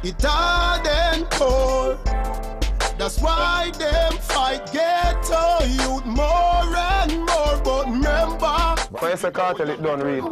It hard and cold. That's why them fight ghetto youth more and more. But remember, Vybz Kartel it done real.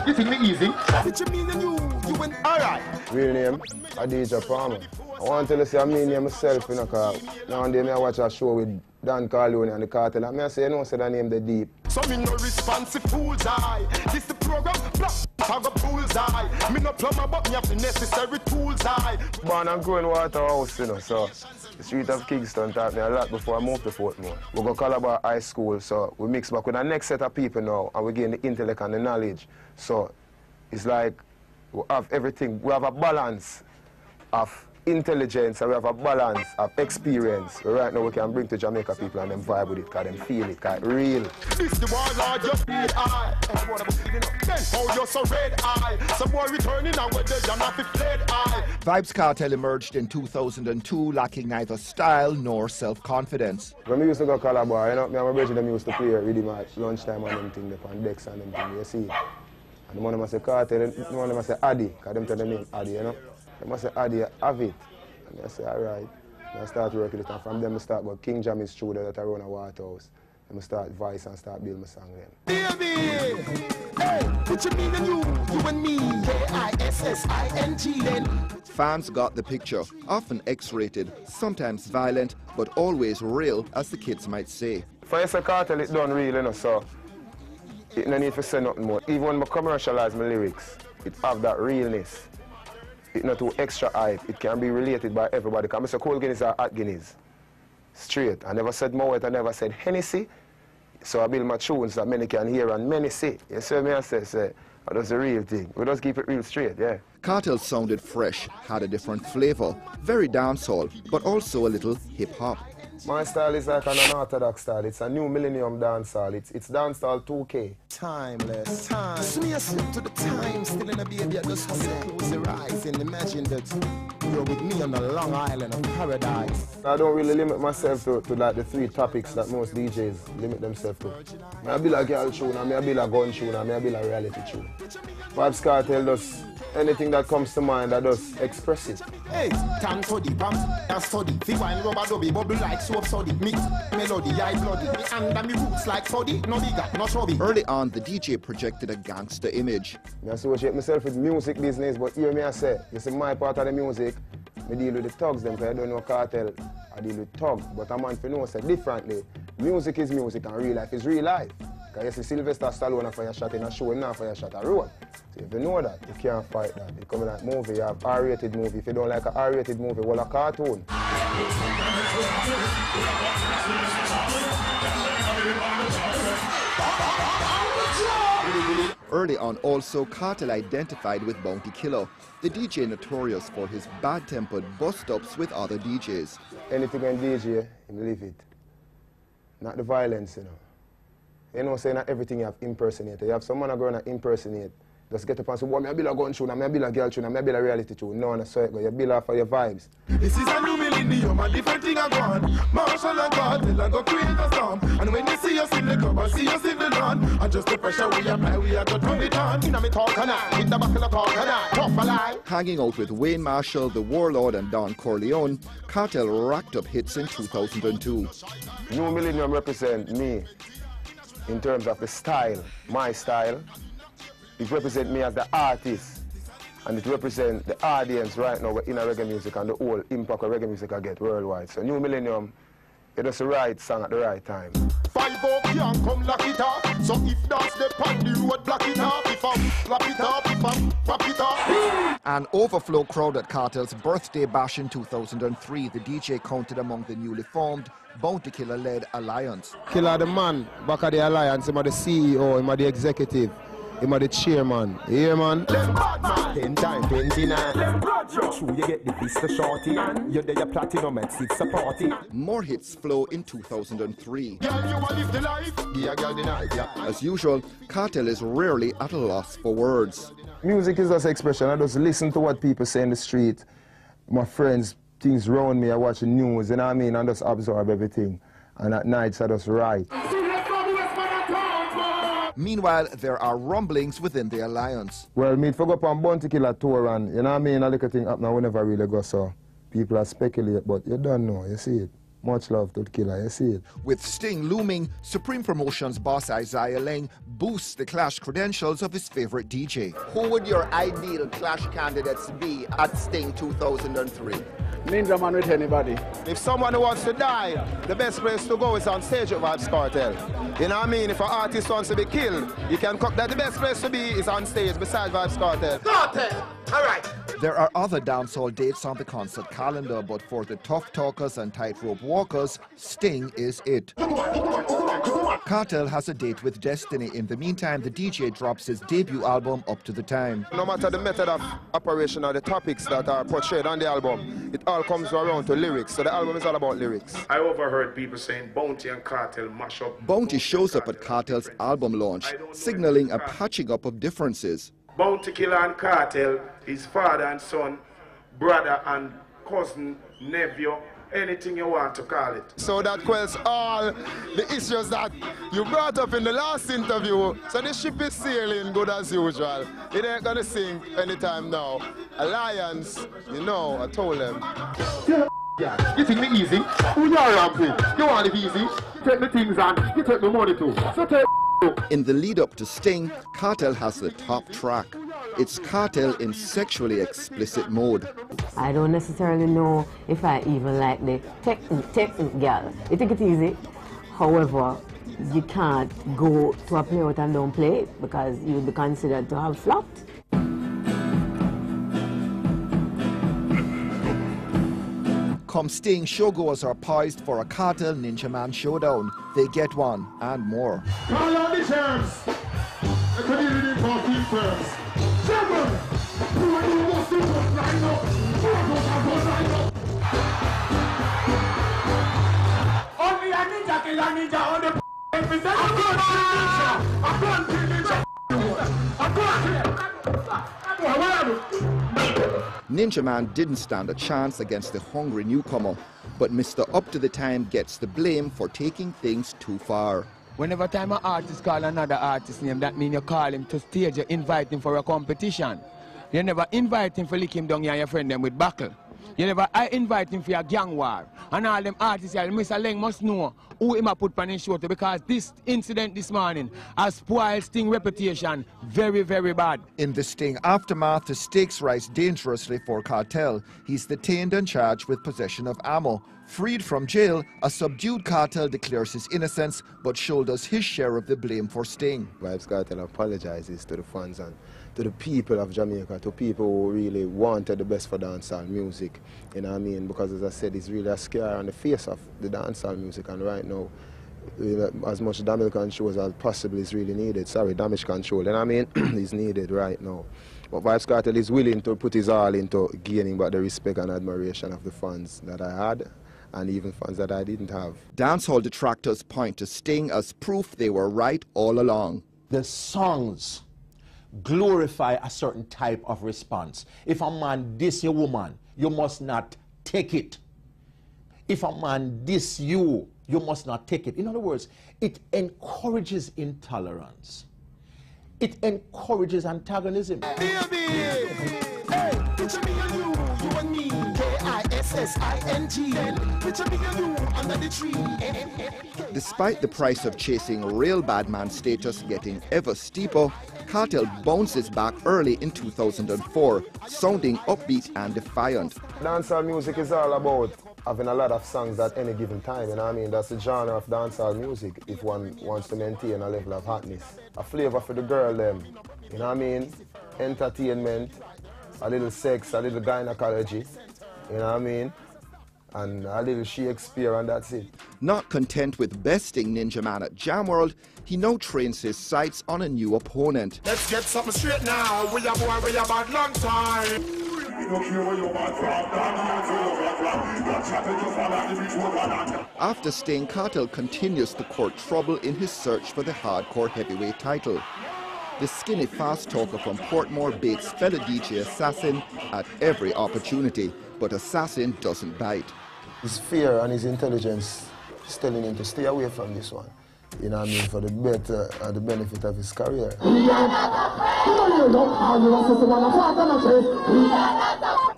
You think me easy? What you mean you went alright? Real name, Adija Palmer. I want to tell you, say I mean name myself, you know, because now and then I watch a show with Dancehall and the Cartel, and I say, you know, say the name the deep. So me no responsive fool's eye. This the program, I got fool's eye. Me no plumber, but me have the necessary tools eye. Born and growing Waterhouse, you know, so the street of Kingston taught me a lot before I moved to Portmore. We go Calabar High School, so we mix back with the next set of people now, and we gain the intellect and the knowledge. So it's like we have everything. We have a balance of intelligence, and we have a balance of experience. Right now we can bring to Jamaica people and them vibe with it, because them feel it, because it's real. This the warlord, just red eye. Then how you so red eye? Some boy returning and whether you're not be fled eye. Vybz Kartel emerged in 2002, lacking neither style nor self-confidence. When we used to go Calabar, you know, me and my brother them used to play rhythm at lunchtime and them thing, on decks and them thing, you see. And the one must say Kartel, the one must say Addy, because them tell the name Addy, you know. They must say, Addy, have it. And I say, all right. And I start working it, and from them I start, but King Jam is studio that I run a Waterhouse. And I start voice and start building my song then. Baby! Hey, what you mean and you and me? K-I-S-S-I-N-G then. Fans got the picture, often X-rated, sometimes violent, but always real, as the kids might say. Vybz Kartel, it done real, you know, so it no need to say nothing more. Even when I commercialize my lyrics, it have that realness. It's not too extra hype. It can be related by everybody. Because Mr. Cold Guinness are hot Guinness. Straight. I never said Moet, I never said Hennessy. So I build my tunes that many can hear and many see. You see me I say, that's the real thing. We just keep it real straight, yeah. Kartel sounded fresh, had a different flavor, very dancehall, but also a little hip-hop. My style is like an unorthodox style. It's a new millennium dancehall. It's dancehall 2K. Timeless. Time. Smear slip to the time. Still in a baby, I just close your eyes and imagine that you're with me on the Long Island of paradise. I don't really limit myself to like the 3 topics that most DJs limit themselves to. I build a girl tune, I build a gun tune, I build a reality tune. Vybz Kartel does anything that comes to mind, I just express it. Hey, time study, pump, and study. Fi wine rubber dubby, bubble like soap study. Mix, melody, eye bloody. Me under me roots like study, no bigger, no shrubby. Early on, the DJ projected a gangster image. I associate myself with music business, but hear me I say, this is my part of the music. I deal with the thugs, them, because I don't know Kartel. I deal with thugs, but a man for know say differently. Music is music and real life is real life. Because you see Sylvester Stallone a fire shot in a show, and not fire shot a road. So if you know that, you can't fight that. You come in like movie, you have R-rated movie. If you don't like a R-rated movie, well, a cartoon. Early on also, Kartel identified with Bounty Killer, the DJ notorious for his bad-tempered bust-ups with other DJs. Anything on DJ, you live it. Not the violence, you know. You know, saying not everything you have impersonated. You have someone going to impersonate. Just get up and say, well, I build a gun tune, I build a girl tune, I build a reality tune. No, no, so you build off of your vibes. This is a new millennium, a different thing I gone. Marshall and God, they'll go create a storm. And when they see us in the club, I see us in the lawn. And just the pressure we apply, we are going to turn it on. In a me talk and I, in the back of the talk and I, tough alive. Hanging out with Wayne Marshall, the Warlord, and Don Corleone, Kartel racked up hits in 2002. New millennium represent me in terms of the style, my style. It represents me as the artist, and it represents the audience right now in reggae music and the whole impact of reggae music I get worldwide. So New Millennium, it is the right song at the right time. 5 can't come lock it up. So if that's the part, the road block it up. If I'm flap it up, if I'm pop it up. An overflow crowd at Kartel's birthday bash in 2003, the DJ counted among the newly formed Bounty Killer-led alliance. Killer the man, back at the alliance, him are the CEO, him are the executive. Him are the chairman. You hear, man? 10 times 29. True, you get the Vista shorty. You're there, platinum at 6 a party. More hits flow in 2003. Girl, you want live the life? Yeah, girl, the night, yeah. As usual, Kartel is rarely at a loss for words. Music is just expression. I just listen to what people say in the street. My friends, things around me, I watch the news, you know what I mean? I just absorb everything. And at nights, I just write. Meanwhile, there are rumblings within the alliance. Well, me for go up on Bounty Killer tour and, you know what I mean, a little thing happen, we never really go, so people are speculate, but you don't know, you see it. Much love to the Killer, you see it. With Sting looming, Supreme Promotions boss Isaiah Lang boosts the clash credentials of his favorite DJ. Who would your ideal clash candidates be at Sting 2003? Ninja Man with anybody. If someone wants to die, the best place to go is on stage with Vybz Kartel. You know what I mean? If an artist wants to be killed, you can come. That the best place to be is on stage beside Vybz Kartel. Kartel! All right. There are other dancehall dates on the concert calendar, but for the tough talkers and tightrope walkers, Sting is it. Kartel has a date with Destiny. In the meantime, the DJ drops his debut album Up to the Time. No matter the method of operation or the topics that are portrayed on the album, it all comes around to lyrics. So the album is all about lyrics. I overheard people saying Bounty and Kartel mash up. Bounty shows up at Kartel's album launch, signaling a patching up of differences. Bounty Killer and Kartel is father and son, brother and cousin, nephew, anything you want to call it. So that quells all the issues that you brought up in the last interview. So the ship is sailing good as usual. It ain't gonna sink anytime now. Alliance, you know, I told them. Yeah, you think me easy? Who you are ramping? You want it easy? Take the things and you take the money too. So take. In the lead up to Sting, Kartel has the top track. It's Kartel in sexually explicit mode. I don't necessarily know if I even like the technique girl. You think it's easy? However, you can't go to a playout and don't play it because you'll be considered to have flopped. Come Sting, showgoers are poised for a Kartel Ninja Man showdown. They get one and more. Call on the sheriffs. The community party first. Seven. Who are you most to line up? Who are line up? Only a ninja kill a ninja on the episode. I'm going to ninja. I'm going to Ninja Man didn't stand a chance against the hungry newcomer, but Mr. Up to the Time gets the blame for taking things too far. Whenever time an artist call another artist's name, that means you call him to stage, you invite him for a competition. You never invite him for lick him down here and your friend them with buckle. You never invite him for a gang war. And all them artists here, Mr. Leng must know who him a put on his show to, because this incident this morning has spoiled Sting reputation very, very bad. In the Sting aftermath, the stakes rise dangerously for Kartel. He's detained and charged with possession of ammo. Freed from jail, a subdued Kartel declares his innocence but shoulders his share of the blame for Sting. Vybz Kartel apologizes to the fans and to the people of Jamaica, to people who really wanted the best for dancehall music. You know what I mean? Because as I said, it's really a scare on the face of the dancehall music, and right now, as much damage control as possibly is really needed. Sorry, damage control, you know what I mean? is needed right now. But Vybz Kartel is willing to put his all into gaining back the respect and admiration of the fans that I had, and even fans that I didn't have. Dancehall detractors point to Sting as proof they were right all along. The songs glorify a certain type of response. If a man diss your woman, you must not take it. If a man diss you, you must not take it. In other words, it encourages intolerance. It encourages antagonism. Baby! Hey, picture me and you and me. K-I-S-S-I-N-G. Picture me and you under the tree. Despite the price of chasing real bad man status getting ever steeper, Kartel bounces back early in 2004, sounding upbeat and defiant. Dancehall music is all about having a lot of songs at any given time, you know what I mean? That's the genre of dancehall music if one wants to maintain a level of hotness. A flavor for the girl them, you know what I mean? Entertainment, a little sex, a little gynecology, you know what I mean? And a little Shakespeare, and that's it. Not content with besting Ninja Man at Jam World, he now trains his sights on a new opponent. Let's get something straight now. We are boy, we are bad long time. After Sting, Kartel continues to court trouble in his search for the hardcore heavyweight title. The skinny fast talker from Portmore baits fellow DJ Assassin at every opportunity, but Assassin doesn't bite. His fear and his intelligence is telling him to stay away from this one. you know what I mean, for the better and the benefit of his career.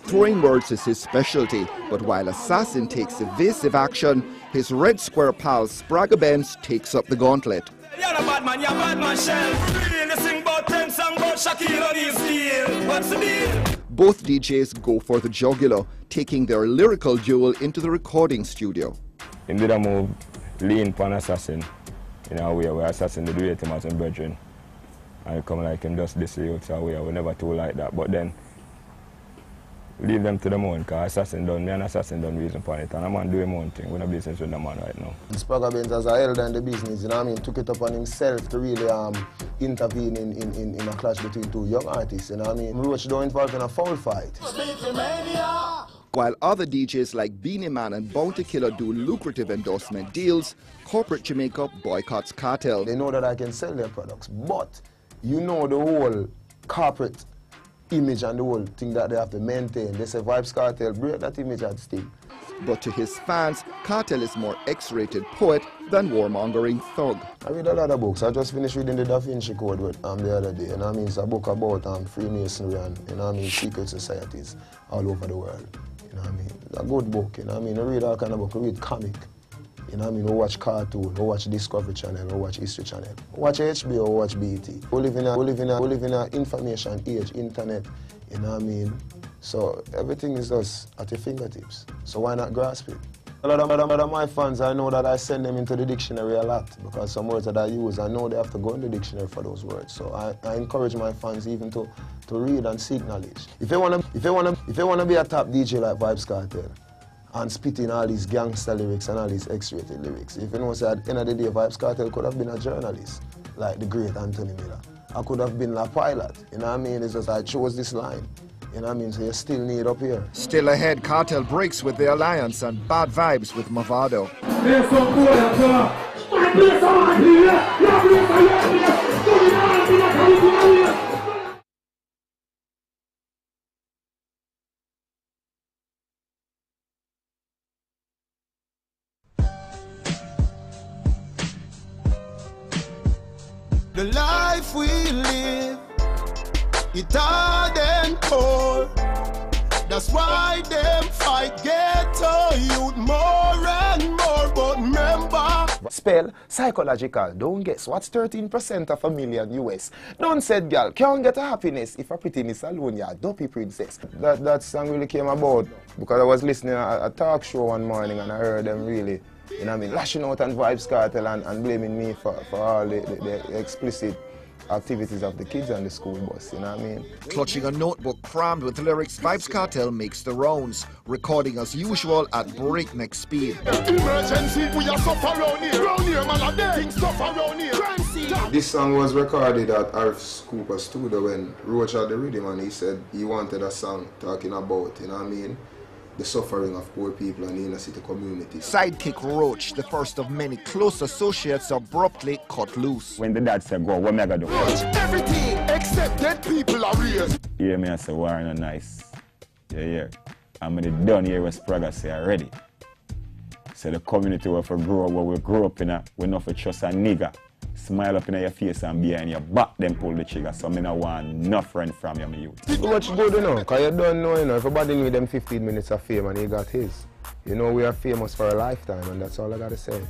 Throwing words is his specialty, but while Assassin takes evasive action, his Red Square pal Spragga Benz takes up the gauntlet. Both DJs go for the jugular, taking their lyrical duel into the recording studio. Him did a move, lean upon Assassin, in a way where Assassin did rate him as a brethren. And come like him just this youth away, I was never too like that. But then, leave them to the moon, because Assassin done, me and Assassin done reason for it. And I'm man doing my own thing, we're in business with the man right now. Spragga Benz as a elder in the business, you know what I mean, took it upon himself to really intervene in a clash between two young artists, you know what I mean. Roach don't involve in a foul fight. While other DJs like Beanie Man and Bounty Killer do lucrative endorsement deals, corporate Jamaica boycotts Kartel. They know that I can sell their products, but you know the whole corporate image and the whole thing that they have to maintain. They say Vybz Kartel break that image at stake. But to his fans, Kartel is more X-rated poet than warmongering thug. I read a lot of books. I just finished reading the Da Vinci Code with, the other day. You know what I mean? It's a book about Freemasonry and, you know what I mean, secret societies all over the world. You know what I mean? It's a good book, you know what I mean? I read all kind of book. I read comic. You know what I mean? I watch cartoon, I watch Discovery Channel, I watch History Channel. I watch HBO, I watch BET. We live in a information age, internet, you know what I mean? So everything is just at your fingertips. So why not grasp it? A lot of my fans, I know that I send them into the dictionary a lot because some words that I use, I know they have to go in the dictionary for those words. So I encourage my fans even to read and seek knowledge. If they wanna be a top DJ like Vybz Kartel, and spitting all these gangster lyrics and all these X-rated lyrics. If you know, say at the end of the day, Vybz Kartel could have been a journalist, like the great Anthony Miller. I could have been a pilot, you know what I mean? It's just I chose this line, you know what I mean? So you still need up here. Still ahead, Kartel breaks with the Alliance and Bad Vibes with Mavado. The life we live, it hard and poor. That's why them fight ghetto youth more and more. But remember, spell psychological. Don't guess what's 13% of $1 million US. Don't said girl can't get a happiness if a prettiness alone ya dopey princess. That song really came about because I was listening to a talk show one morning and I heard them really, you know what I mean, lashing out on Vybz Kartel and blaming me for all the explicit activities of the kids on the school bus, you know what I mean? Clutching a notebook crammed with lyrics, Vybz Kartel makes the rounds, recording as usual at breakneck speed. emergency, we are suffer around here, man, and things suffer around here. This song was recorded at Arif's Cooper studio when Roach had the rhythm and he said he wanted a song talking about, you know what I mean, the suffering of poor people in the inner city community. Sidekick Roach, the first of many close associates, abruptly cut loose. When the dad said go, what am I gonna do? Everything except dead people are raised. Yeah, me I say, war no nice. Yeah. I'm done here with Spragga say already. So the community where we grow up in, we not for trust a nigga. Smile up in your face and behind your back, then pull the trigger. So I don't want no friend from you, my youth. So much good, you know, because you don't know, you know, everybody need them 15 minutes of fame and he got his. You know, we are famous for a lifetime and that's all I gotta say.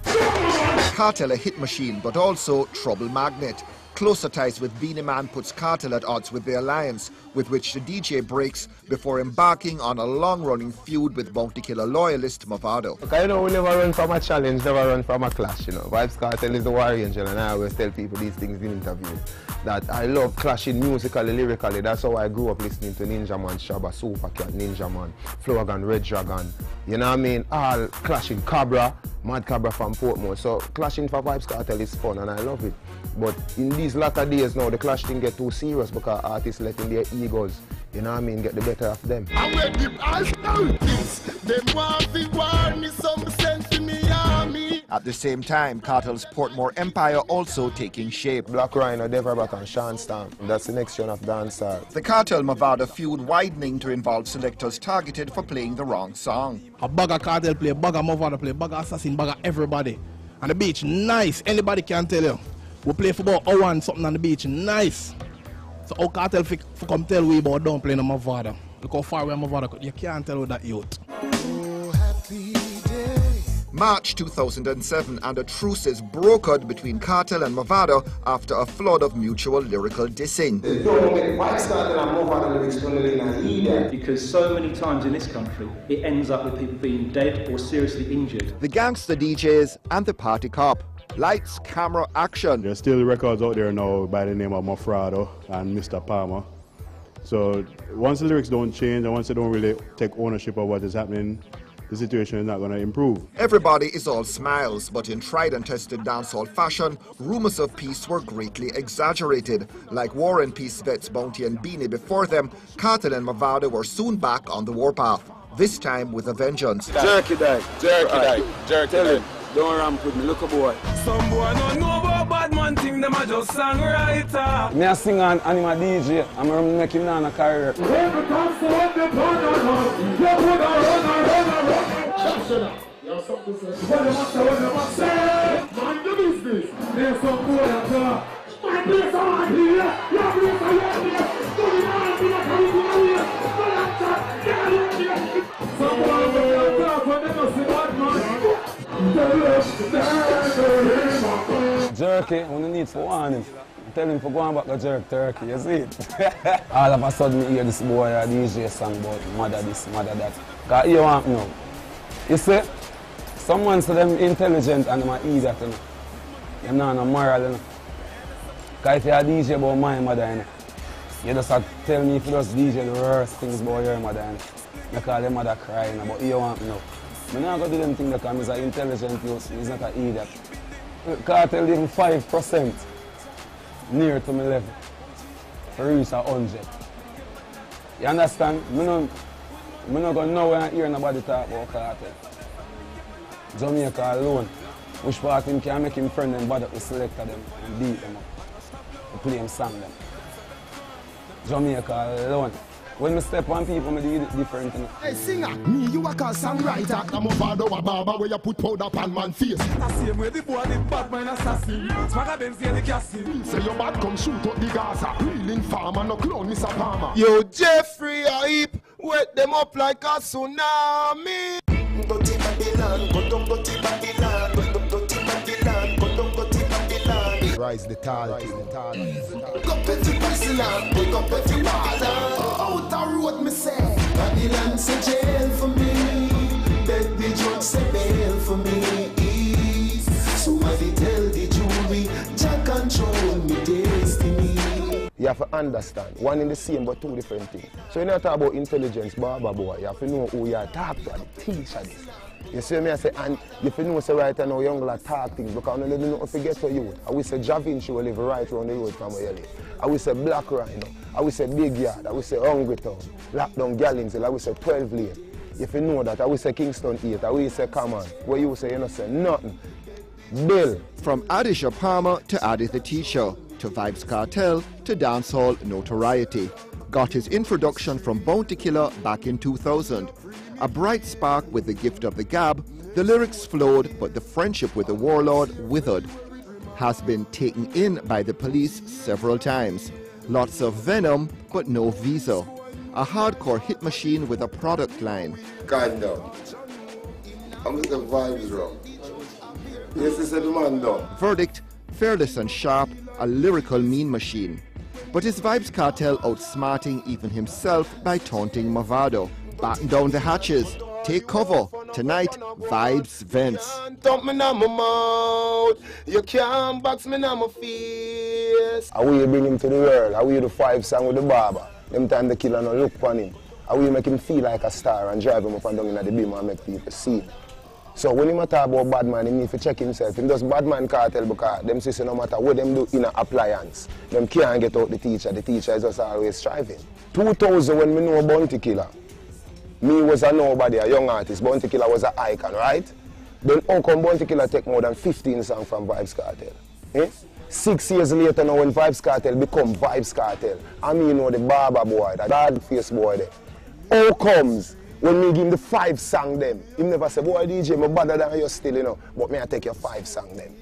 Kartel a hit machine, but also trouble magnet. Closer ties with Beanie Man puts Kartel at odds with the Alliance, with which the DJ breaks before embarking on a long-running feud with Bounty Killer loyalist Mavado. Okay, you know, we never run from a challenge, never run from a clash, you know. Vybz Kartel is the war angel and I always tell people these things in interviews. That I love clashing musically, lyrically. That's how I grew up listening to Ninja Man, Shabba, Supercat, Ninja Man, Flogan, Red Dragon. You know what I mean? All clashing Cabra, Mad Cabra from Portmore. So clashing for Vybz Kartel is fun and I love it. But in these latter days now, the clash didn't get too serious because artists letting their egos, you know what I mean, get the better of them. And when the eyes down this, them want to warn me some sense in me army. At the same time, Kartel's Portmore empire also taking shape. Black Rhino, Deverback and Sean Stamp. That's the next gen of dancehall. The Kartel-Mavado feud widening to involve selectors targeted for playing the wrong song. A bugger Kartel play, bugger Mavado play, bugger Assassin, bugger everybody. And the beach, nice. Anybody can tell you. We play for about hour and something on the beach, nice. So how Kartel for come tell we about don't play no Mavado. Look how far away Mavado. You can't tell with that youth. Oh, happy day. March 2007, and a truce is brokered between Kartel and Mavado after a flood of mutual lyrical dissing. Because so many times in this country, it ends up with people being dead or seriously injured. The gangster DJs and the party cop. Lights, camera, action. There's still records out there now by the name of Mafrado and Mr. Palmer. So once the lyrics don't change and once they don't really take ownership of what is happening, the situation is not going to improve. Everybody is all smiles, but in tried and tested dancehall fashion, rumors of peace were greatly exaggerated. Like War and Peace vets Bounty and Beanie before them, Kartel and Mavado were soon back on the warpath, this time with a vengeance. Jerky die, jerky die, jerky die. Don't ramp with me, look a boy. Some boy don't know about bad man thing, them are just songwriter. Me a sing and I'm a DJ, I'm gonna make him now a career. Jerky, when you need for warning, tell him for going back to jerk turkey, you see it? All of a sudden you hear this boy a DJ song about mother this, mother that. Because you want me know. You see, someone say them intelligent and them are idiot, you know. You're not no moral, you know. Because if you're a DJ about my mother, you know, you just have to tell me if you just DJ the worst things about your mother, you know. You call your mother crying, but you want me know. I'm not going to do them things because he's an intelligent youth, he's not an idiot. Kartel even 5% near to my level to reach 100. You understand? I'm not going to know when I hear nobody talk about Kartel. Jamaica alone, which part him can make him friend and bother to select them and beat them up, to play him song them. Jamaica alone. When I step on people, I do it different. Hey singer, me you a call songwriter. I'm a Mavado a barber where you put powder pan man face. The same way the boy did bad man assassin. Swagger them say the casting. Say your bad come shoot up the Gaza. Reeling farmer, no clone Mr. Palmer. Yo, Jeffrey a heap, wet them up like a tsunami. Dirty Babylon, go down dirty Babylon, go down dirty Babylon, go down dirty Babylon. Rise the tall king. Pick up every president, pick up every water. Out the road me say, Babylon say jail for me. Beg the judge say bail for me. Somebody tell the jury, Jack control me destiny. You have to understand, one in the same but two different things. So you not talk about intelligence, barber boy, you have to know who you are talking to, the teacher this. You see me, I say, and you have to know say right now young lad talk things because I don't know to forget to you. I will say Javinci will live right around the road from where you live. I will say Black Rhino, I will say Big Yard, I will say Hungry Town, Lockdown Gallins, I will say 12 Lane. If you know that, I will say Kingston 8, I will say Common. Where you say, you know, say nothing. Bill. From Adisha Palmer to Adi the Teacher, to Vybz Kartel to dancehall notoriety. Got his introduction from Bounty Killer back in 2000. A bright spark with the gift of the gab, the lyrics flowed but the friendship with the warlord withered. Has been taken in by the police several times. Lots of venom but no visa. A hardcore hit machine with a product line. Kind of. I'm just the vibes wrong. Yes, it's a man though. Verdict, fearless and sharp, a lyrical mean machine. But is Vybz Kartel outsmarting even himself by taunting Mavado? Batten down the hatches, take cover. Tonight, Vybz vents. Dump me in my mouth. You can't box me in my face. How will you bring him to the world? How will you do 5 songs with the barber? Them time the killer no look upon him. How will you make him feel like a star and drive him up and down in the beam and make people see him? So when he talk about bad man, he need to check himself. He does bad man Kartel because them say no matter what them do in an appliance, them can't get out the teacher is just always striving. 2000 when me know Bounty Killer, me was a nobody, a young artist, Bounty Killer was an icon, right? Then how come Bounty Killer take more than 15 songs from Vybz Kartel? Eh? 6 years later now when Vybz Kartel become Vybz Kartel, I mean you know the barber boy, the dad face boy there. How comes When me give him the 5 song them, he never say, boy DJ, me better than you still, you know. But me I take your 5 song them.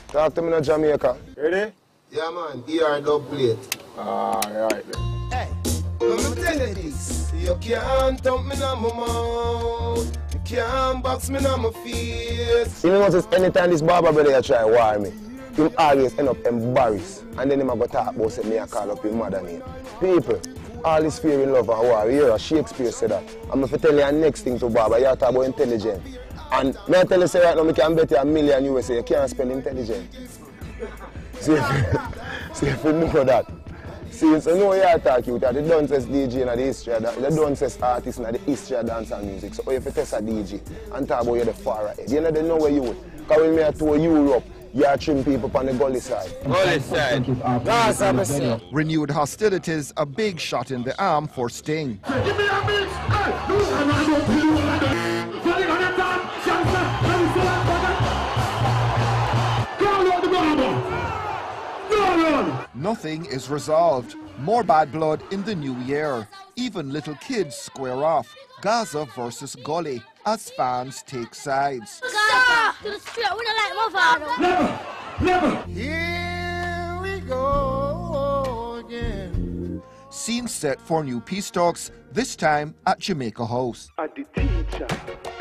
Talk to me in Jamaica. Ready? Yeah, man. ER dub plate. Alright then. Hey, let me tell you this. You can't thump me in my mouth. You can't box me in my face. You know notice anytime this barber brother try war me, him always end up embarrassed. And then him a go talk about say me I call up him mother name. People, all this fear in love and war. You hear Shakespeare say that. I'm going to tell you the next thing to barber. You talk about intelligent. And me I tell you say right now, I can bet you $1 million USA. You can't spell intelligent. See if you know that. See, so no you talk you that the Dancehall DJ in the history of the Dancehall artist in the history of dancehall music. So if you test a DJ and talk about you the far right, you know where you would. Because when me I tour Europe, you trim people on the gully side. Gully side. Renewed hostilities, a big shot in the arm for Sting. Give me a mix! Nothing is resolved. More bad blood in the new year. Even little kids square off. Gaza versus Gully as fans take sides. Stop! To the street, we don't like my father. Never! Here we go again. Scene set for new peace talks, this time at Jamaica House. At the teacher.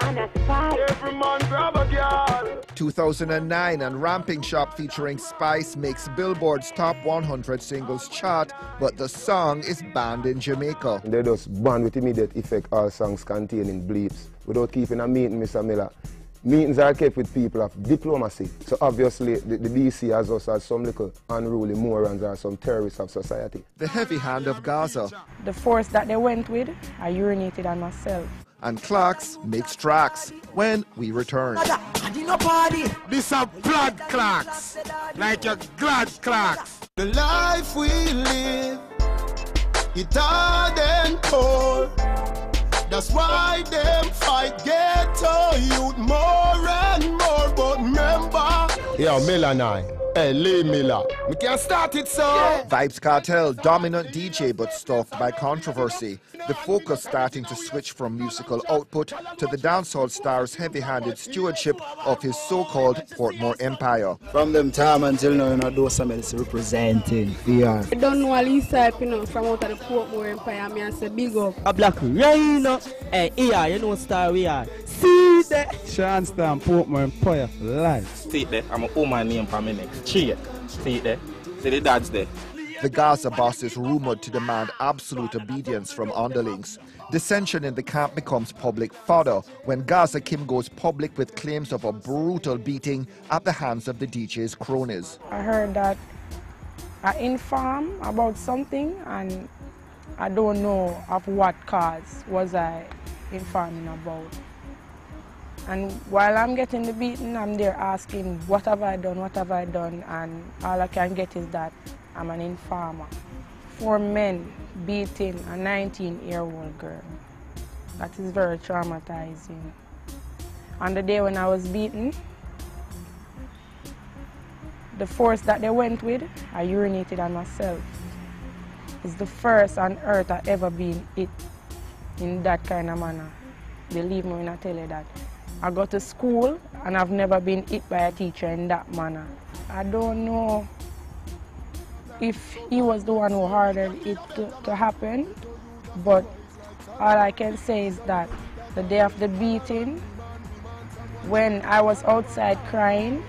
And that's fine. Every man grab a girl. 2009 and Ramping Shop featuring Spice makes Billboard's Top 100 Singles chart, but the song is banned in Jamaica. They just ban with immediate effect all songs containing bleeps without keeping a meeting, Mr. Miller. Meetings are kept with people of diplomacy. So obviously the DC has us as some little unruly morons or some terrorists of society. The heavy hand of Gaza. The force that they went with, I urinated on myself. And Clarks makes tracks when we return. This a blood clocks, like your glad clocks. The life we live, it's hard and cold. That's why them fight ghetto youth more and more. But remember, Yo, Miller. Hey, Lee Miller. We can't start it, so. Vybz Kartel, dominant DJ but stuffed by controversy. The focus starting to switch from musical output to the dancehall star's heavy-handed stewardship of his so-called Portmore empire. From them time until now, you know, those somebody's representing. Yeah. I don't know Lisa, you know, from out of the Portmore empire, I say big up. A black rain, hey, here, you know, star we are. See that? Sean Stan, Portmore empire, life. See there, I'm a woman name for my next. Cheer. See there? See the dad's there. The Gaza boss is rumored to demand absolute obedience from underlings. Dissension in the camp becomes public fodder when Gaza Kim goes public with claims of a brutal beating at the hands of the DJ's cronies. I heard that I informed about something and I don't know of what cause was I informing about. And while I'm getting the beating, I'm there asking, what have I done, and all I can get is that I'm an informer. 4 men beating a 19-year-old girl. That is very traumatizing. On the day when I was beaten, the force that they went with, I urinated on myself. It's the first on earth I ever been hit in that kind of manner. Believe me when I tell you that. I go to school and I've never been hit by a teacher in that manner. I don't know if he was the one who ordered it to happen, but all I can say is that the day of the beating, when I was outside crying,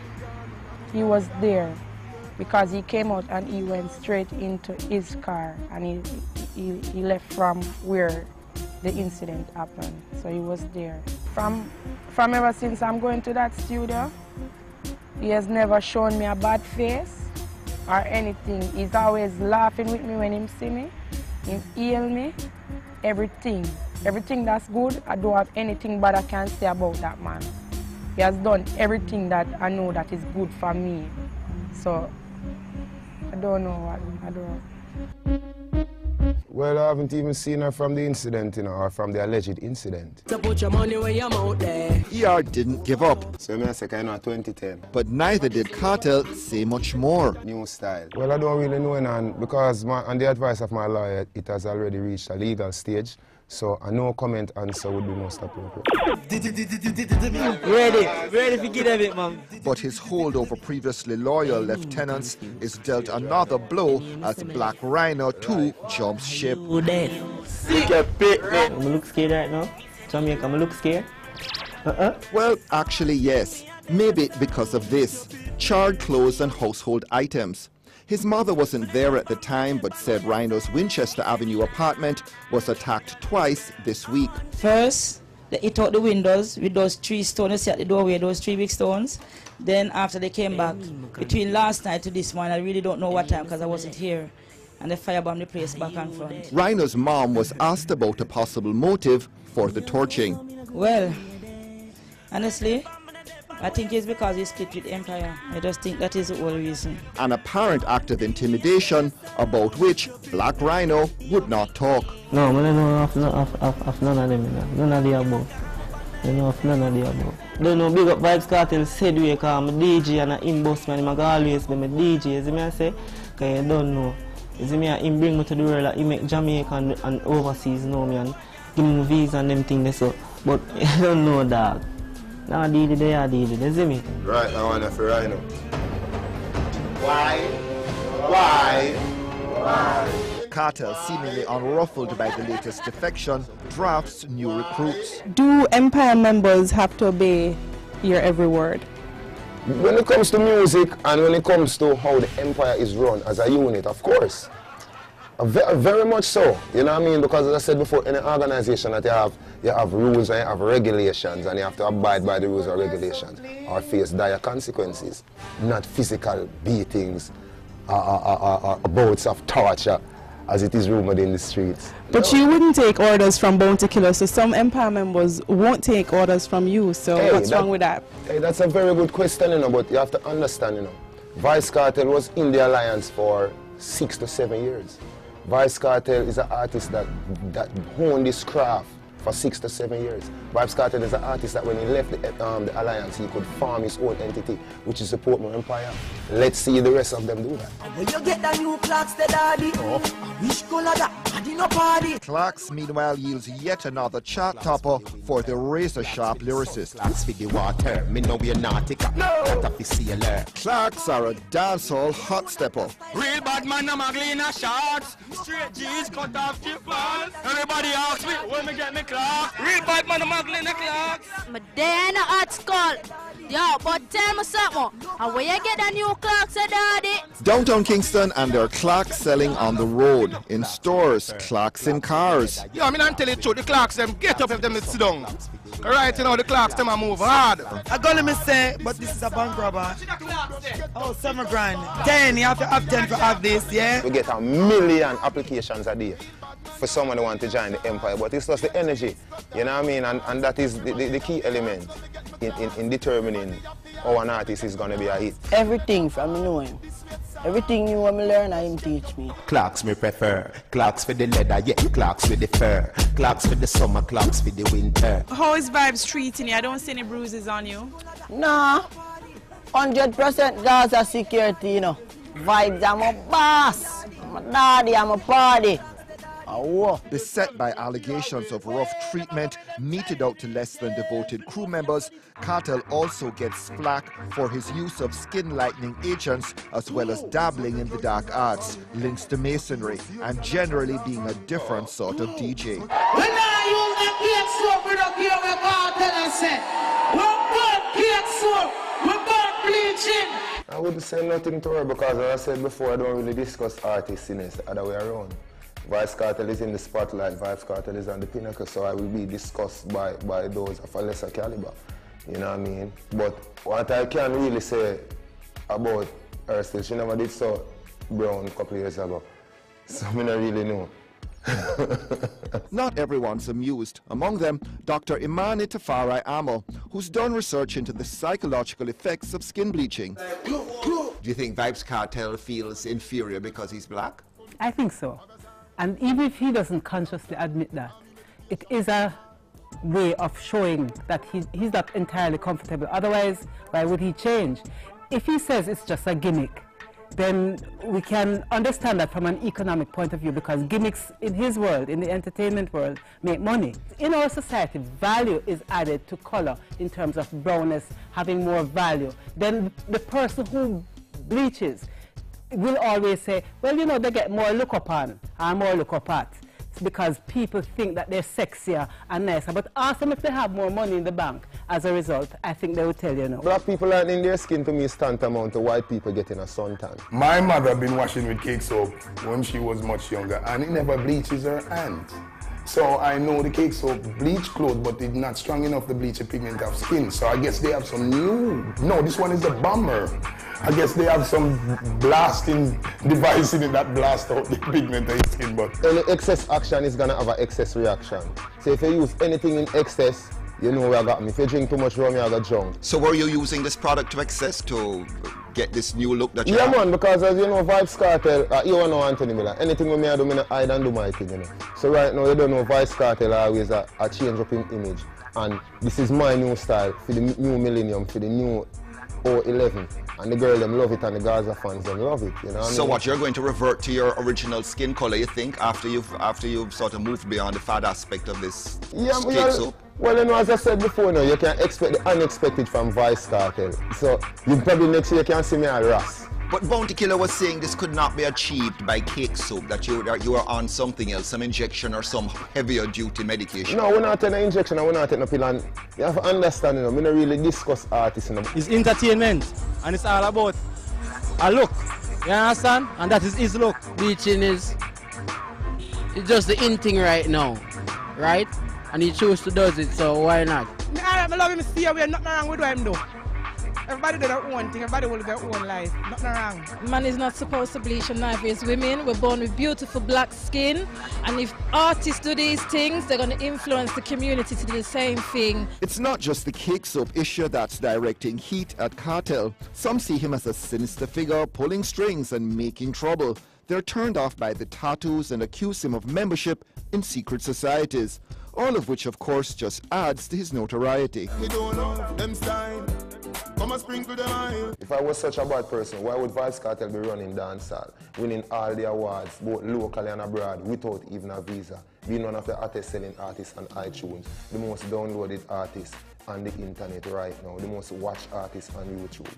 he was there because he came out and he went straight into his car and he left from where the incident happened, so he was there. From ever since I'm going to that studio, he has never shown me a bad face or anything. He's always laughing with me when he see me, he heal me, everything. Everything that's good, I don't have anything bad I can say about that man. He has done everything that I know that is good for me. So, I don't know what, I don't know. Well, I haven't even seen her from the incident, you know, or from the alleged incident. So put your money where your mouth there. ER didn't give up. So I say, I know 2010. But neither did Kartel say much more. New style. Well, I don't really know, because on the advice of my lawyer, it has already reached a legal stage. So a no comment answer would be most appropriate. Ready to give it, man. But his hold over previously loyal lieutenants is dealt another blow as Black Rhino 2 jumps ship. I'm look scared right now. Jamaica, I'm look scared. Well, actually, yes. Maybe because of this. Charred clothes and household items. His mother wasn't there at the time, but said Rhino's Winchester Avenue apartment was attacked twice this week. First, they hit out the windows with those 3 stones. You see at the doorway, those 3 big stones. Then after they came back, between last night to this one, I really don't know what time because I wasn't here. And they firebombed the place back and front. Rhino's mom was asked about a possible motive for the torching. Well, honestly, I think it's because he split with Empire. I just think that is the whole reason. An apparent act of intimidation about which Black Rhino would not talk. No, I don't know of none of them. None of the above. I don't know of none of the above. Don't know, big up Vybz Kartel said we because I'm a DJ and I'm boss man. I'm always be my DJ. You see me I say? Because you don't know. You see me, he bring me to the world, like, he make Jamaica and overseas know me and give me visa and them things so. But I don't know that. Now deal it, they are deal it, you see me? Right, I want to for Rhino. Why? Kartel, seemingly unruffled by the latest defection, drafts new recruits. Do Empire members have to obey your every word? When it comes to music and when it comes to how the Empire is run as a unit, of course. Very, very much so, you know what I mean? Because as I said before, in an organization that you have rules and you have regulations and you have to abide by the rules and regulations or face dire consequences, not physical beatings or bouts of torture as it is rumored in the streets. But you wouldn't take orders from bounty killers, so some Empire members won't take orders from you, so what's wrong with that? Hey, that's a very good question, you know, but you have to understand, you know, Vybz Kartel was in the alliance for 6 to 7 years. Vybz Kartel is an artist that honed this craft for 6 to 7 years. Vybz Kartel is an artist that when he left the alliance, he could form his own entity, which is the Portmore Empire. Let's see the rest of them do that. When you get the new clocks, the daddy. Oh, which color that? Daddy no party. Clarks, meanwhile, yields yet another chart topper for the razor-sharp lyricist. Clarks for the water, me know we're nautica. That of the sailor. Clarks are a dancehall hot stepper. Real bad man, I'm ugly in a shorts. Straight jeans, cut off your pants. Everybody asks me, when me get me clocks. Real bad man, I'm ugly in the clocks. My day in the art school. Yo, but tell me something. And where you get the new clocks, daddy? Downtown Kingston and their Clarks selling on the road. In stores, Clarks in cars. Yo, I mean, I'm telling you true, the clocks them get up if them sit down. Right, you know, the clocks them a move hard. I gonna me say, but this is a bank robber. Oh, 7 grand. 10, you have to have 10 to have this, yeah? We get 1 million applications a day for someone who wants to join the Empire, but it's just the energy, you know what I mean? And that is the key element in determining how an artist is going to be a hit. Everything from me knowing. Everything you want me learn, I teach me. Clocks me prefer. Clocks for the leather, yeah, clocks for the fur. Clocks for the summer, clocks for the winter. How is Vybz treating you? I don't see any bruises on you. Nah, 100% Gaza security, you know. Vybz, I'm a boss. I'm a daddy, I'm a party. Beset by allegations of rough treatment meted out to less than devoted crew members, Kartel also gets flack for his use of skin lightening agents as well as dabbling in the dark arts, links to masonry, and generally being a different sort of DJ. When I use the cake soap, we don't care what Kartel and say. We burn cake soap, we burn bleaching. I wouldn't say nothing to her because, as I said before, I don't really discuss artists in the other way around. Vybz Kartel is in the spotlight, Vybz Kartel is on the pinnacle, so I will be discussed by those of a lesser caliber, you know what I mean? But what I can really say about her still, she never did so brown a couple of years ago, so I don't really know. Not everyone's amused. Among them, Dr. Imani Tafari Amo, who's done research into the psychological effects of skin bleaching. Do you think Vybz Kartel feels inferior because he's black? I think so. And even if he doesn't consciously admit that, it is a way of showing that he's not entirely comfortable. Otherwise, why would he change? If he says it's just a gimmick, then we can understand that from an economic point of view, because gimmicks in his world, in the entertainment world, make money. In our society, value is added to color in terms of brownness having more value. Then the person who bleaches will always say, well, you know, they get more look upon and more look up at. It's because people think that they're sexier and nicer. But ask them if they have more money in the bank. As a result, I think they will tell you no. Black people lightening their skin to me is tantamount to white people getting a suntan. My mother been washing with cake soap when she was much younger, and it never bleaches her hand. So I know the cake soap bleach clothes, but it's not strong enough to bleach a pigment of skin. So I guess they have some new. No, this one is a bomber. I guess they have some blasting device in it that blast out the pigment of your skin. But any excess action is gonna have an excess reaction. So if you use anything in excess, you know where I got me. If you drink too much rum, you got drunk. So were you using this product to excess to get this new look that you have? Yeah, man, because as you know, Vybz Kartel, you know Anthony Miller. Anything with me I do, I hide and do my thing, you know. So right now, you don't know, Vybz Kartel always a change up in image. And this is my new style for the new millennium, for the new 011. And the girl them love it, and the Gaza fans them love it. You know what I mean? So what, you're going to revert to your original skin color, you think, after you've sort of moved beyond the fad aspect of this cake soap? Well, you know, as I said before, you know, you can expect the unexpected from Vybz Kartel. So you probably next year you can see me at Ross. But Bounty Killer was saying this could not be achieved by cake soap, that you are on something else, some injection or some heavier duty medication. No, we're not taking an injection and we're not taking no pill. And you have to understand, you know, we don't really discuss artists. You know. It's entertainment, and it's all about a look. You understand? And that is his look. Bleaching is it's just the in thing right now, right? And he chose to do it, so why not? I love him, see how we are nothing wrong with what him do. Everybody do their own thing, everybody will live their own life. Nothing wrong. Man is not supposed to bleach, and neither is women. We're born with beautiful black skin, and if artists do these things, they're going to influence the community to do the same thing. It's not just the cake soap issue that's directing heat at Kartel. Some see him as a sinister figure, pulling strings and making trouble. They're turned off by the tattoos and accuse him of membership in secret societies. All of which, of course, just adds to his notoriety. If I was such a bad person, why would Vybz Kartel be running dancehall, winning all the awards, both locally and abroad, without even a visa, being one of the hottest selling artists on iTunes, the most downloaded artist on the internet right now, the most watched artist on YouTube?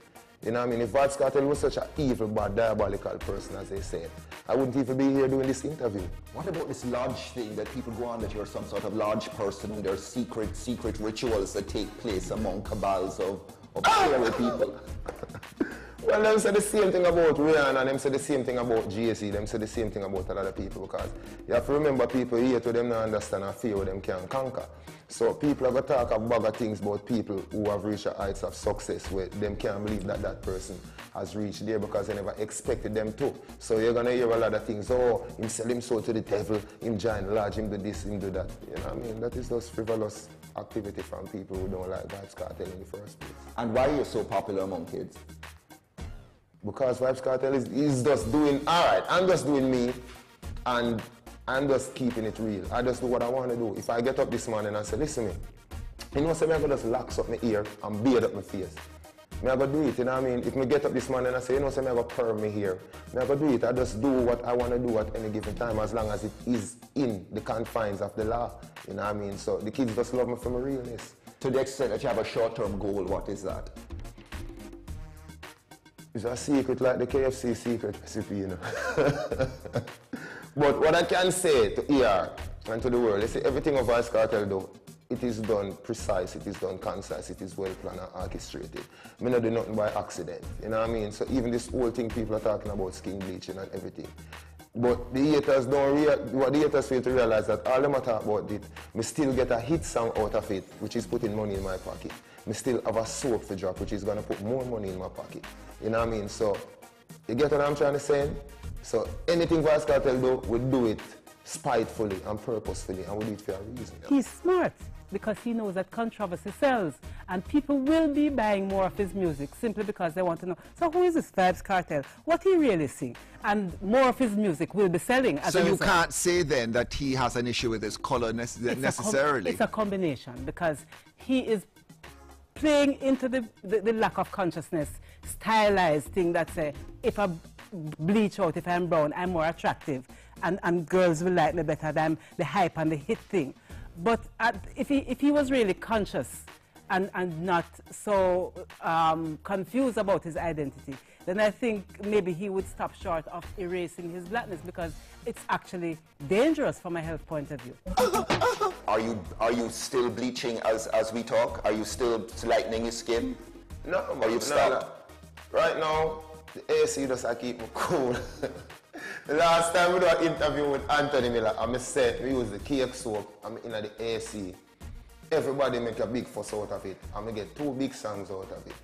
You know what I mean? If Vybz Kartel was such an evil, bad, diabolical person, as they said, I wouldn't even be here doing this interview. What about this lodge thing that people go on, that you're some sort of lodge person and there's secret rituals that take place among cabals of scary people? Well, them say the same thing about Rihanna, and them say the same thing about GSE, them say the same thing about a lot of people, because you have to remember people here to them not understand and fear what them can conquer. So people are going to talk a bag of things about people who have reached the heights of success where them can't believe that that person has reached there because they never expected them to. So you're going to hear a lot of things, oh, him sell him soul to the devil, him giant large, him do this, him do that. You know what I mean? That is just frivolous activity from people who don't like Vybz Kartel in the first place. And why are you so popular among kids? Because Vybz Kartel is just doing, all right, I'm just doing me, and I'm just keeping it real. I just do what I want to do. If I get up this morning and say, listen me, you know, so I'm going to just locks up my ear and beard up my face. I'm going to do it, you know what I mean? If I get up this morning and I say, you know, so I'm going to perm my hair, I'm going to do it. I just do what I want to do at any given time, as long as it is in the confines of the law, you know what I mean? So the kids just love me for my realness. To the extent that you have a short-term goal, what is that? It's a secret, like the KFC secret recipe, you know. But what I can say to ER and to the world, you see, everything of Vybz Kartel do, it is done precise, it is done concise, it is well planned and orchestrated. I don't do nothing by accident, you know what I mean? So even this whole thing people are talking about skin bleaching and everything. But the haters what the haters fail to realize that all them talk about it, me still get a hit song out of it, which is putting money in my pocket. Me still have a soap to drop, which is gonna put more money in my pocket. You know what I mean? So, you get what I'm trying to say? So, anything Vybz Kartel do, we do it spitefully and purposefully, and we do it for a reason. He's smart because he knows that controversy sells, and people will be buying more of his music simply because they want to know, so who is this Vybz Kartel? What he really sing? And more of his music will be selling. So you can't say then that he has an issue with his color necessarily? It's a combination, because he is playing into the lack of consciousness, stylized thing that say, if a bleach out if I'm brown, I'm more attractive, and girls will like me better than the hype and the hit thing. But if he was really conscious and not so confused about his identity, then I think maybe he would stop short of erasing his blackness, because it's actually dangerous from a health point of view. Are you still bleaching as we talk? Are you still lightening your skin? No, or you've stopped? Right now, the AC does keep me cool. The last time we did an interview with Anthony Miller, I said we use the cake soap, I'm in the AC. Everybody make a big fuss out of it. I'm gonna get 2 big songs out of it.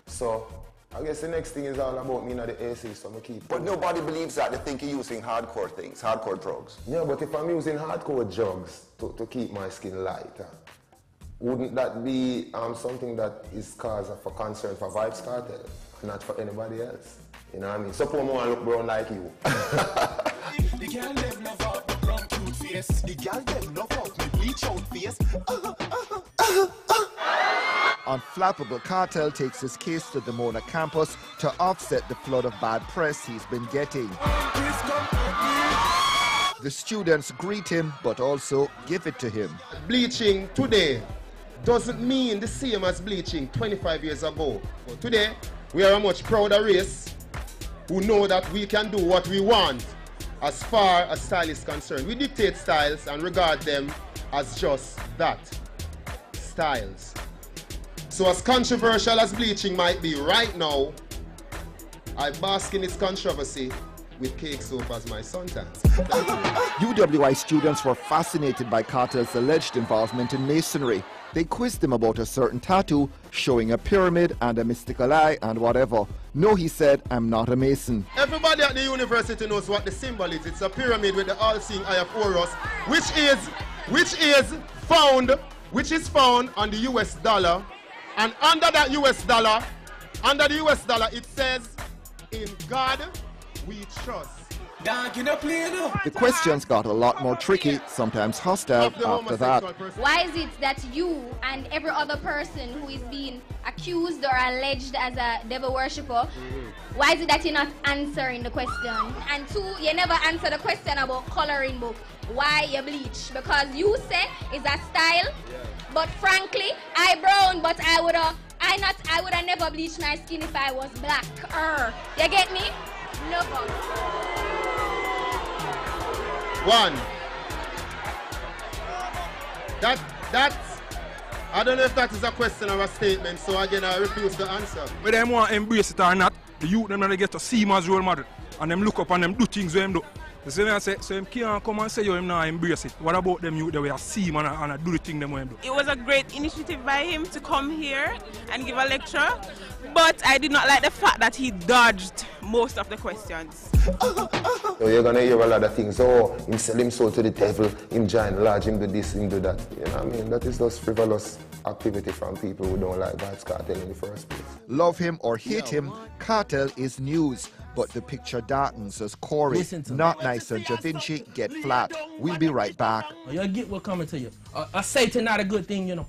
So I guess the next thing is all about me in the AC, so I keep. But nobody believes that. They think you're using hardcore things, hardcore drugs. Yeah, but if I'm using hardcore drugs to keep my skin light, wouldn't that be something that is cause for concern for Vybz Kartel, not for anybody else? You know what I mean? Suppose I want to look brown like you. The girl them love out the brown cute face. The girl them love out me bleach out face. Unflappable Kartel takes his case to the Mona campus to offset the flood of bad press he's been getting. The students greet him, but also give it to him. Bleaching today doesn't mean the same as bleaching 25 years ago. But today, we are a much prouder race who know that we can do what we want as far as style is concerned. We dictate styles and regard them as just that, styles. So as controversial as bleaching might be right now, I bask in its controversy with cake soap as my suntans. UWI students were fascinated by Kartel's alleged involvement in masonry. They quizzed him about a certain tattoo showing a pyramid and a mystical eye and whatever. No, he said, I'm not a mason. Everybody at the university knows what the symbol is. It's a pyramid with the all-seeing eye of Horus, which is found on the US dollar. And under that US dollar, it says, in God we trust. The questions got a lot more tricky, sometimes hostile after that. Why is it that you and every other person who is being accused or alleged as a devil worshipper, why is it that you're not answering the question? And 2, you never answer the question about coloring book. Why you bleach? Because you say it's a style, but frankly, I brown, but I would have never bleached my skin if I was black. You get me? Never. 1. That's, I don't know if that is a question or a statement, so again I refuse to answer. Whether them want to embrace it or not, the youth them they get to see him as role model. And them look up and them do things with him do. You see me I say, so him can't come and say yo him now embrace it. What about them youth that we see him and do the thing them with him do? It was a great initiative by him to come here and give a lecture, but I did not like the fact that he dodged most of the questions. So you're gonna hear a lot of things. Oh, him sell him soul to the devil, him giant large, him do this, him do that. You know what I mean? That is just frivolous activity from people who don't like Vybz Kartel in the first place. Love him or hate him, Kartel is news. But the picture darkens as Corey, Not Nice and Da Vinci get flat. We'll be right back. You get what's coming to you. A Satan not a good thing, you know.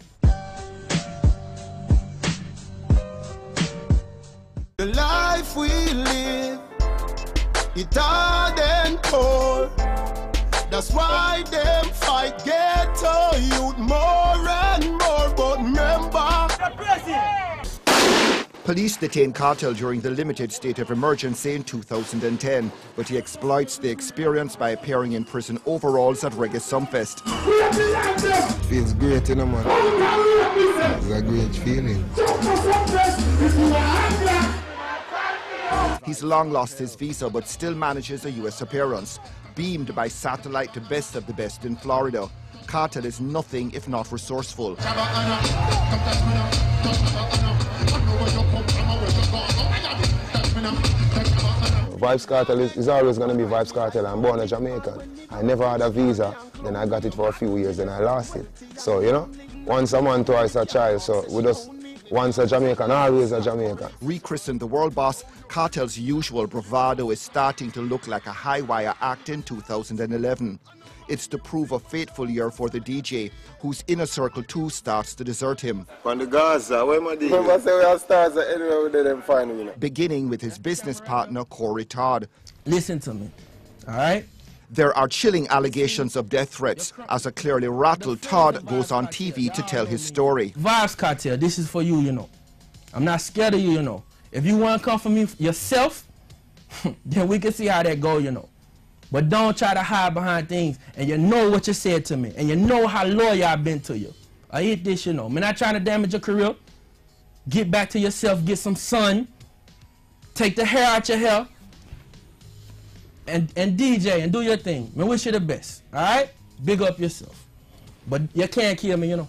The life we live, it hard and poor. That's why them fight ghetto youth more and more. But remember, police detained Kartel during the limited state of emergency in 2010, but he exploits the experience by appearing in prison overalls at Reggae Sumfest. Feels great, you know, man. It's a great feeling. He's long lost his visa, but still manages a US appearance. Beamed by satellite to best of the best in Florida, Kartel is nothing if not resourceful. Vybz Kartel is always going to be Vybz Kartel. I'm born a Jamaican. I never had a visa, then I got it for a few years, then I lost it. So, you know, once a man, twice a child, so we just Once a Jamaican, always a Jamaican. Rechristened the world boss, Kartel's usual bravado is starting to look like a high-wire act in 2011. It's to prove a fateful year for the DJ, whose inner circle too starts to desert him. From the Gaza, where my DJ? Remember say we have stars anywhere we them find me. Beginning with his business partner, Corey Todd. Listen to me, all right? There are chilling allegations of death threats as a clearly rattled Todd goes on TV to tell his story. Vybz Kartel, this is for you, you know. I'm not scared of you, you know. If you want to come for me yourself, then we can see how that go, you know. But don't try to hide behind things, and you know what you said to me, and you know how loyal I've been to you. I hit this, you know. I'm not trying to damage your career. Get back to yourself, get some sun, take the hair out your hair, and DJ and do your thing. I wish you the best, all right? Big up yourself. But you can't kill me, you know.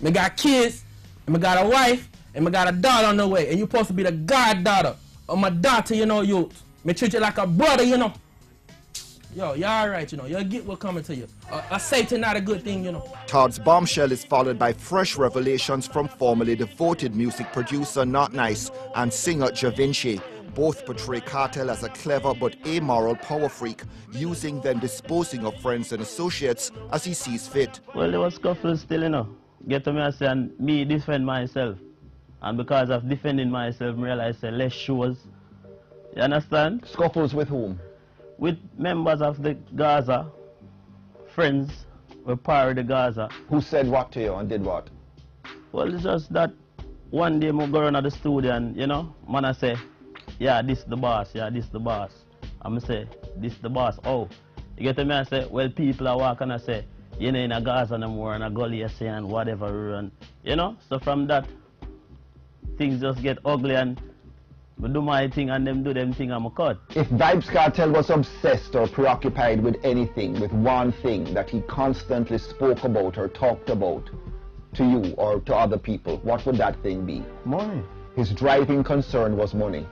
I got kids, and I got a wife, and I got a daughter on the way, and you're supposed to be the goddaughter of my daughter, you know, you. Me treat you like a brother, you know. Yo, you're all right, you know. You'll get what's coming to you. A Satan, not a good thing, you know. Todd's bombshell is followed by fresh revelations from formerly devoted music producer Not Nice and singer Ja Vinci. Both portray Kartel as a clever but amoral power freak, using then disposing of friends and associates as he sees fit. Well, there was scuffles still, you know. Get to me and say, and me defend myself. And because of defending myself, I realize less shows. You understand? Scuffles with whom? With members of the Gaza, friends were part of the Gaza. Who said what to you and did what? Well, it's just that one day I go around at the studio and, you know, man I say, yeah, this the boss, yeah, this the boss. I'm say, this the boss. Oh, you get to me and say, well, people are walking and I say, you know, in a Gaza no more, in a gully I say, and whatever, and, you know, so from that, things just get ugly and I do my thing and them do them thing, I'm a cut. If Vybz Kartel was obsessed or preoccupied with anything, with one thing that he constantly spoke about or talked about to you or to other people, what would that thing be? Money. His driving concern was money.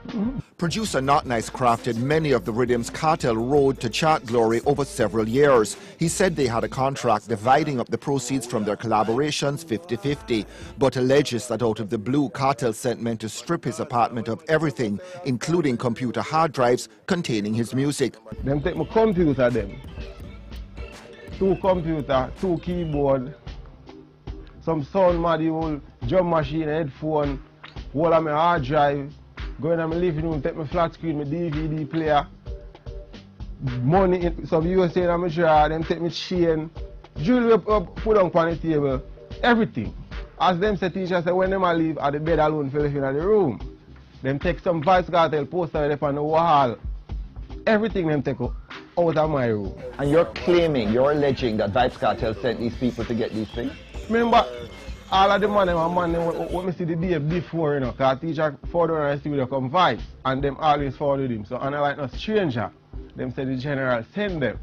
Producer Not Nice crafted many of the rhythms Kartel rode to chart glory over several years. He said they had a contract dividing up the proceeds from their collaborations 50-50, but alleges that out of the blue, Kartel sent men to strip his apartment of everything, including computer hard drives containing his music. Them take my computer, them. 2 computer, 2 keyboard, some sound module, drum machine, headphone, all of my hard drive, go in my living room, take my flat screen, my DVD player, money, some USA in my drawer, them take my chain, jewelry put on the table, everything. As them say, teacher say, when them a leave, at the bed alone, fell in the room. Them take some Vybz Kartel poster up on the wall. Everything them take out of my room. And you're claiming, you're alleging that Vybz Kartel sent these people to get these things? Remember, all of the money, when I see the day before, you know, because teacher forward in the studio come Vybz, and them always forward him. So, and I like no stranger, them say the general send them.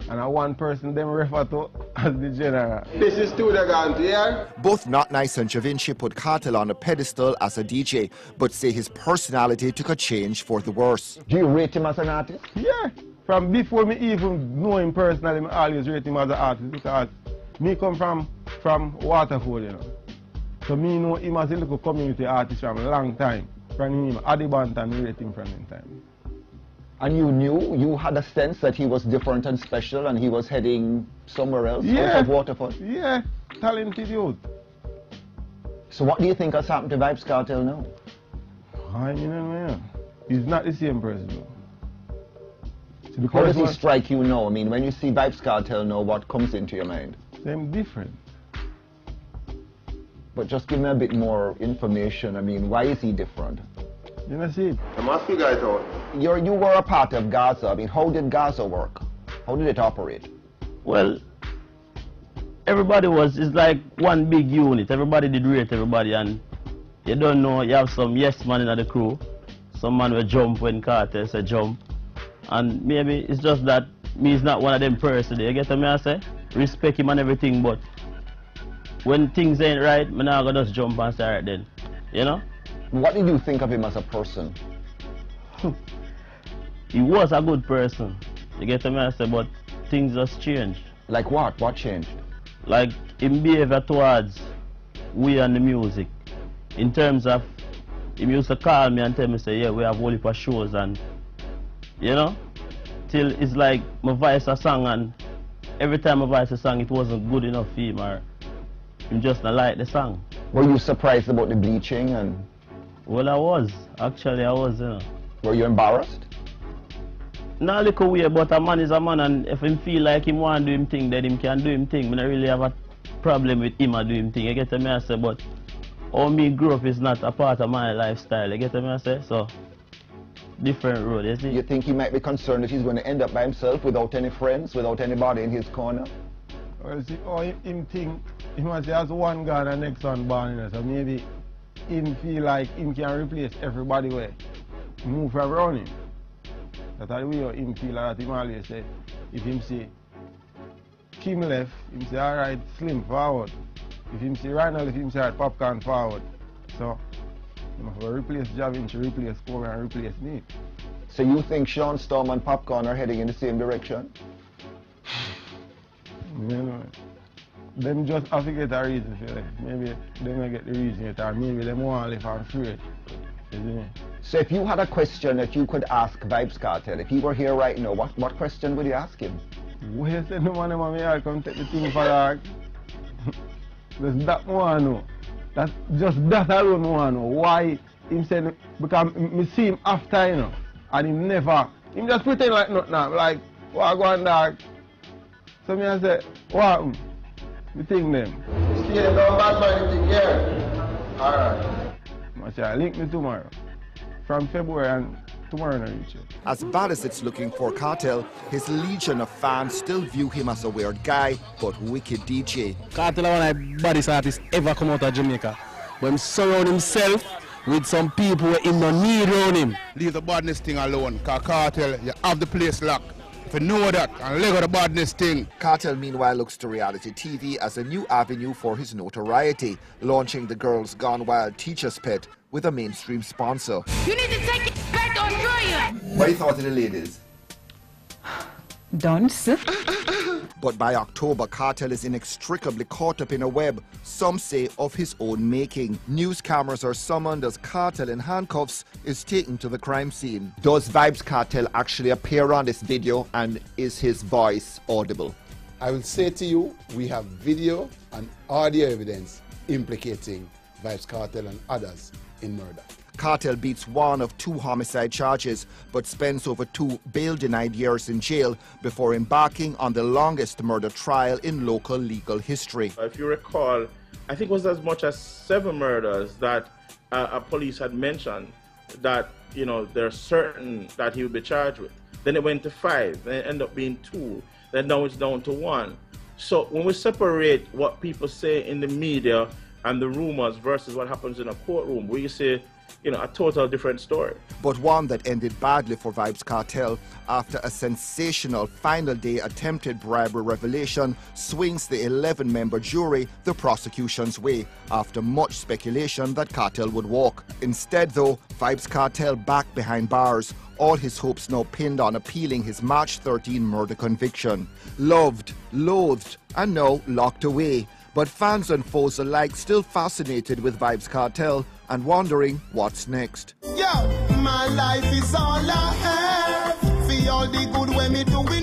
And one person them refer to as the general. This is studio gone to here. Both Not Nice and Ja Vinci put Kartel on a pedestal as a DJ, but say his personality took a change for the worse. Do you rate him as an artist? Yeah. From before me even know him personally, I always rate him as an artist because me come from Waterford, you know. So me know him as a little community artist from a long time. From him, Adibanta, me rate him from that time. And you knew, you had a sense that he was different and special and he was heading somewhere else out of Waterford? Yeah, talented youth. So what do you think has happened to Vybz Kartel now? I mean, he's not the same person now. So how does he strike you now? I mean, when you see Vybz Kartel now, what comes into your mind? Same different. But just give me a bit more information. I mean, why is he different? You know, see, I must figure it out. You were a part of Gaza. I mean, how did Gaza work? How did it operate? Well, everybody it's like one big unit. Everybody did rate everybody, and you don't know, you have some yes man in the crew. Some man will jump when Kartel say jump. And maybe it's just that me is not one of them person. You get what I say? Respect him and everything, but when things ain't right, I'm not gonna just jump and say right then. You know? What did you think of him as a person? He was a good person. You get what I say? But things just changed. Like what? What changed? Like his behavior towards we and the music. in terms of, he used to call me and tell me, say, yeah, we have a whole heap of shows, and, you know, till it's like my voice a song, and every time I voice a song, it wasn't good enough for him, or him just not like the song. Were you surprised about the bleaching? And well, I was. Actually, I was, you know. Were you embarrassed? Not a little weird, but a man is a man, and if him feel like him want to do him thing, then him can do him thing. I don't really have a problem with him or do him thing. You get me, I say, but how me grow up is not a part of my lifestyle. You get me, I say, so different road, you see. You think he might be concerned that he's going to end up by himself without any friends, without anybody in his corner? Well, see, him think, he must has one God and next one born, you know, so maybe him feel like him can replace everybody where move around him. That's the way him feel like that. Him always say, if him say Kim left, him say alright, Slim forward. If him say Ronald, if him say alright, Popcorn forward. So he must replace Javin to replace Corey and replace me. So you think Sean Storm and Popcorn are heading in the same direction? You know, them just have to get a reason for it. Maybe they may get the reason yet, or maybe they want to live and free. So if you had a question that you could ask Vybz Kartel, if he were here right now, what question would you ask him? Why you say no man want me to come take the thing for that? Just that one know. That's just that alone want know. Why him say, because me see him after, you know, and him just pretend like nothing now, like, what go on dog? So me I say, what? Me think them. See them down bad man thing here. Alright. I say, link me tomorrow. From February and tomorrow I reach it. As bad as it's looking for Kartel, his legion of fans still view him as a weird guy, but wicked DJ. Kartel is one of the baddest artists ever come out of Jamaica. But he surround himself with some people who him don't need around him. Leave the badness thing alone, because Kartel, you have the place locked. If you know that, and let go the badness thing. Kartel meanwhile looks to reality TV as a new avenue for his notoriety, launching the Girls Gone Wild Teacher's Pet with a mainstream sponsor. You need to take it back to Australia. What do you thought of the ladies? Dance. But by October, Kartel is inextricably caught up in a web, some say of his own making. News cameras are summoned as Kartel in handcuffs is taken to the crime scene. Does Vybz Kartel actually appear on this video, and is his voice audible? I will say to you, we have video and audio evidence implicating Vybz Kartel and others in murder. Kartel beats one of 2 homicide charges, but spends over 2 bail-denied years in jail before embarking on the longest murder trial in local legal history. If you recall, I think it was as much as 7 murders that police had mentioned that, you know, they're certain that he would be charged with. Then it went to 5, then it ended up being 2, then now it's down to 1. So when we separate what people say in the media and the rumors versus what happens in a courtroom, where you say, you know, a total different story. But one that ended badly for Vybz Kartel after a sensational final day attempted bribery revelation swings the 11-member jury the prosecution's way after much speculation that Kartel would walk. Instead, though, Vybz Kartel back behind bars, all his hopes now pinned on appealing his March 13 murder conviction. Loved, loathed, and now locked away. But fans and foes alike still fascinated with Vybz Kartel and wondering what's next. Yo, my life is all I have. For all the good when me doing